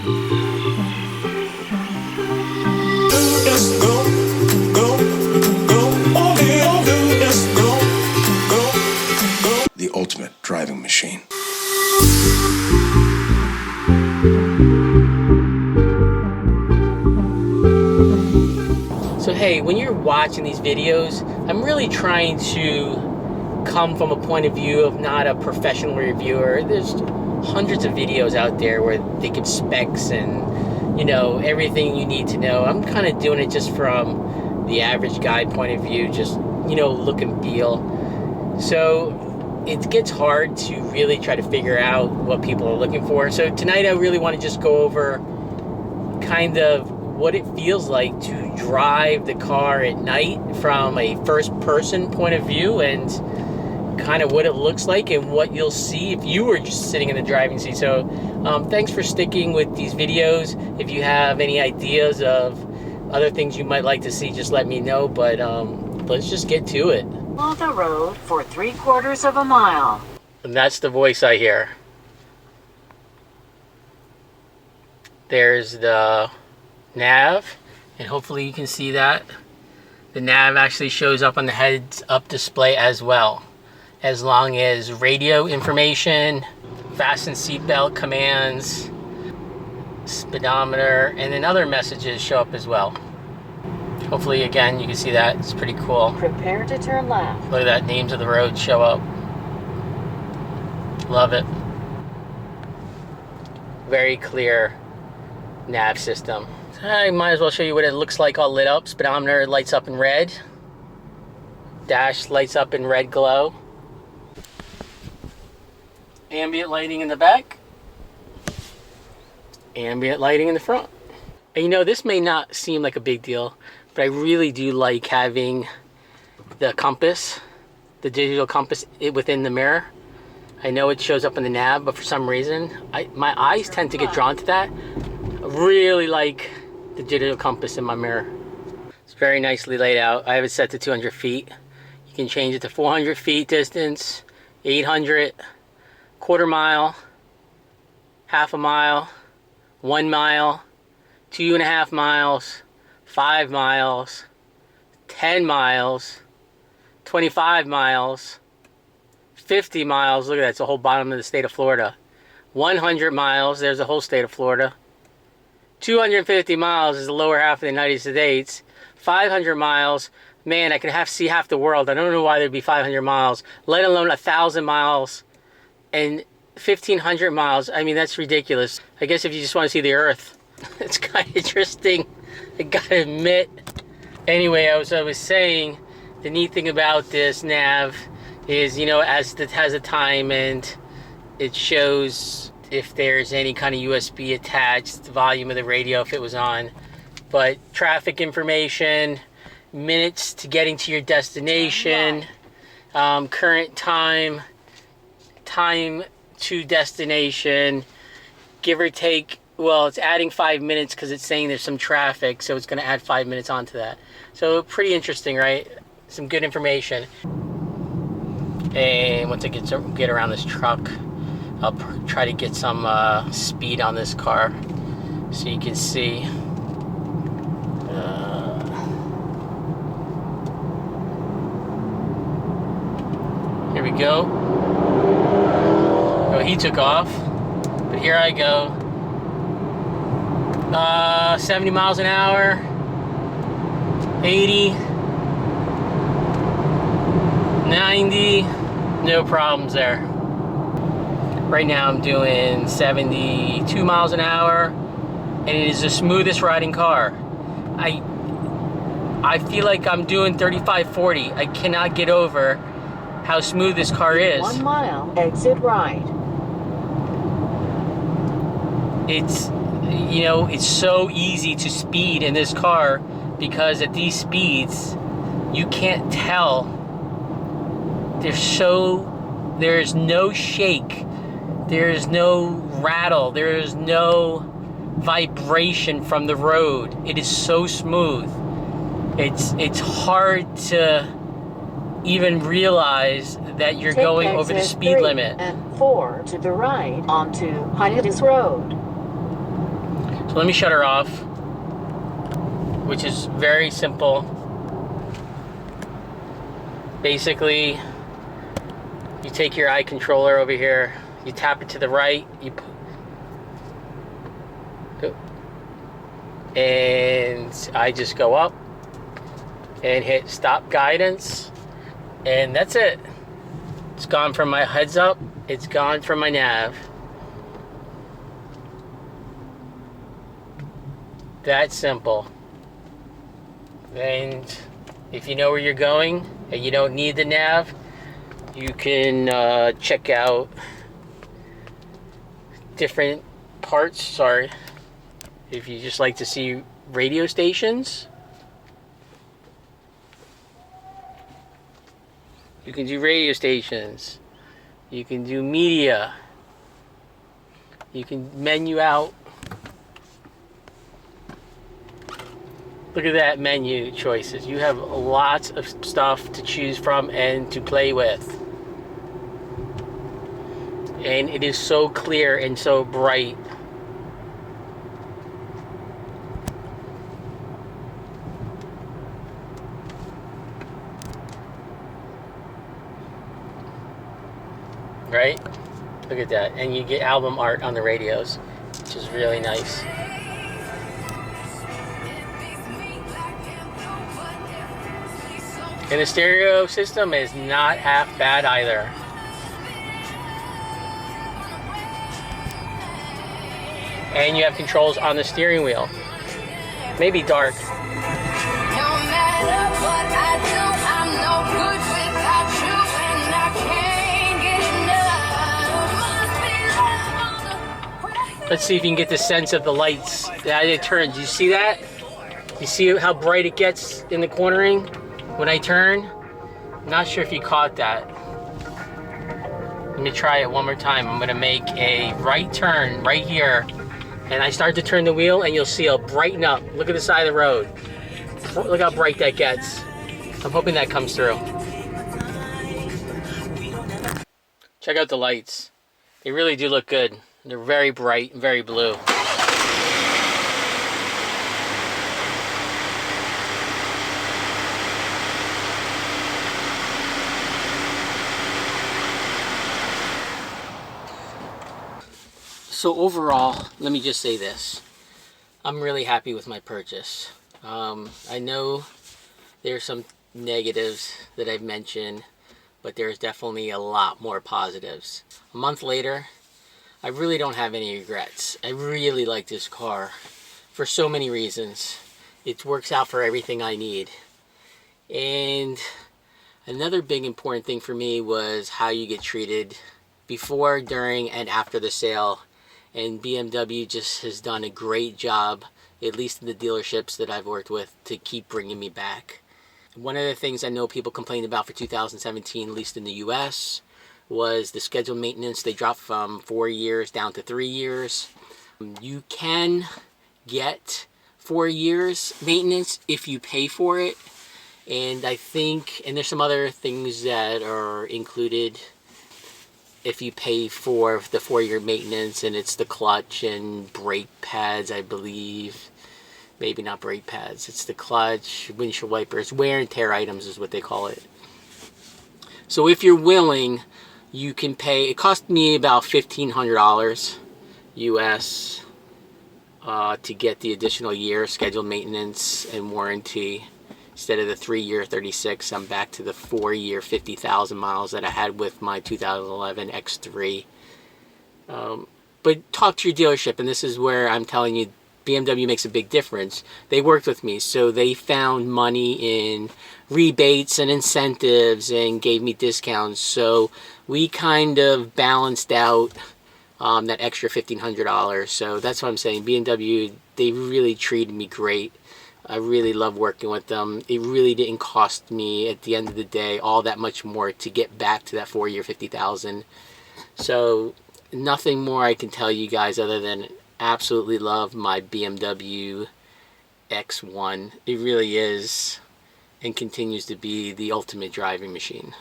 Just go, go, go, oh yeah, just go, go, go. The ultimate driving machine. So hey, when you're watching these videos, I'm really trying to come from a point of view of not a professional reviewer. There's hundreds of videos out there where they give specs and, you know, everything you need to know. I'm kind of doing it just from the average guy point of view, just, you know, look and feel. So it gets hard to really try to figure out what people are looking for. So tonight I really want to just go over kind of what it feels like to drive the car at night from a first person point of view, and kind of what it looks like and what you'll see if you were just sitting in the driving seat. So thanks for sticking with these videos. If you have any ideas of other things you might like to see, just let me know. But let's just get to it. On the road for 3/4 of a mile. And that's the voice I hear. There's the nav, and hopefully you can see that. The nav actually shows up on the heads-up display as well, as long as radio information, fasten seatbelt commands, speedometer, and then other messages show up as well. Hopefully, again, you can see that. It's pretty cool. Prepare to turn left. Look at that, names of the roads show up. Love it. Very clear nav system. I might as well show you what it looks like all lit up. Speedometer lights up in red. Dash lights up in red glow. Ambient lighting in the back. Ambient lighting in the front. And you know, this may not seem like a big deal, but I really do like having the compass, the digital compass within the mirror. I know it shows up in the nav, but for some reason, my eyes tend to get drawn to that. I really like the digital compass in my mirror. It's very nicely laid out. I have it set to 200 feet. You can change it to 400 feet distance, 800, quarter mile, half a mile, 1 mile, 2.5 miles, 5 miles, 10 miles, 25 miles, 50 miles. Look at that, it's the whole bottom of the state of Florida. 100 miles, there's the whole state of Florida. 250 miles is the lower half of the United States. 500 miles, man, I could see half the world. I don't know why there'd be 500 miles, let alone 1,000 miles and 1,500 miles. I mean, that's ridiculous. I guess if you just want to see the Earth, it's kind of interesting, I gotta admit. Anyway, I was saying, the neat thing about this nav is, you know, as it has a time and it shows if there's any kind of USB attached, the volume of the radio if it was on, but traffic information, minutes to getting to your destination, current time to destination, give or take. Well, it's adding 5 minutes because it's saying there's some traffic, so it's going to add 5 minutes onto that. So pretty interesting, right? Some good information. And once I get around this truck, I'll try to get some speed on this car so you can see. Here we go. Oh, he took off, but here I go. 70 miles an hour, 80, 90, no problems there. Right now I'm doing 72 miles an hour, and it is the smoothest riding car. I feel like I'm doing 35, 40. I cannot get over how smooth this car is. 1 mile, exit right. It's, you know, it's so easy to speed in this car because at these speeds, you can't tell. There's no shake. There's no rattle. There's no vibration from the road. It is so smooth. It's hard to even realize that you're going over the speed limit. And 4 to the right onto Hiatus Road. let me shut her off, which is very simple. Basically, you take your eye controller over here, you tap it to the right, and I just go up and hit stop guidance, and that's it. It's gone from my heads up, it's gone from my nav. That simple. And if you know where you're going and you don't need the nav, you can check out different parts. Sorry. If you just like to see radio stations, you can do radio stations. You can do media. You can menu out. Look at that menu choices. You have lots of stuff to choose from and to play with. And it is so clear and so bright. Right? Look at that. And you get album art on the radios, which is really nice. And the stereo system is not half bad either. And you have controls on the steering wheel. Maybe dark. No matter what I do, I'm no good without you, and I can't get enough. Let's see if you can get the sense of the lights. That it turns. You see that? You see how bright it gets in the cornering when I turn? I'm not sure if you caught that. Let me try it one more time. I'm gonna make a right turn right here. And I start to turn the wheel and you'll see it'll brighten up. Look at the side of the road. Look how bright that gets. I'm hoping that comes through. Check out the lights. They really do look good. They're very bright and very blue. So overall, let me just say this. I'm really happy with my purchase. I know there's some negatives that I've mentioned, but there's definitely a lot more positives. A month later, I really don't have any regrets. I really like this car for so many reasons. It works out for everything I need. And another big important thing for me was how you get treated before, during, and after the sale. And BMW just has done a great job, at least in the dealerships that I've worked with, to keep bringing me back. One of the things I know people complained about for 2017, at least in the US, was the scheduled maintenance. They dropped from 4 years down to 3 years. You can get 4 years maintenance if you pay for it. And I think, and there's some other things that are included if you pay for the 4-year maintenance, and it's the clutch and brake pads, I believe. Maybe not brake pads. It's the clutch, windshield wipers, wear and tear items is what they call it. So if you're willing, you can pay. It cost me about $1,500 US to get the additional year scheduled maintenance and warranty. Instead of the 3-year 36, I'm back to the 4-year 50,000 miles that I had with my 2011 X3. But talk to your dealership, and this is where I'm telling you BMW makes a big difference. They worked with me, so they found money in rebates and incentives and gave me discounts. So we kind of balanced out that extra $1,500. So that's what I'm saying. BMW, they really treated me great. I really love working with them. It really didn't cost me, at the end of the day, all that much more to get back to that 4-year 50,000. So nothing more I can tell you guys other than absolutely love my BMW X1. It really is and continues to be the ultimate driving machine.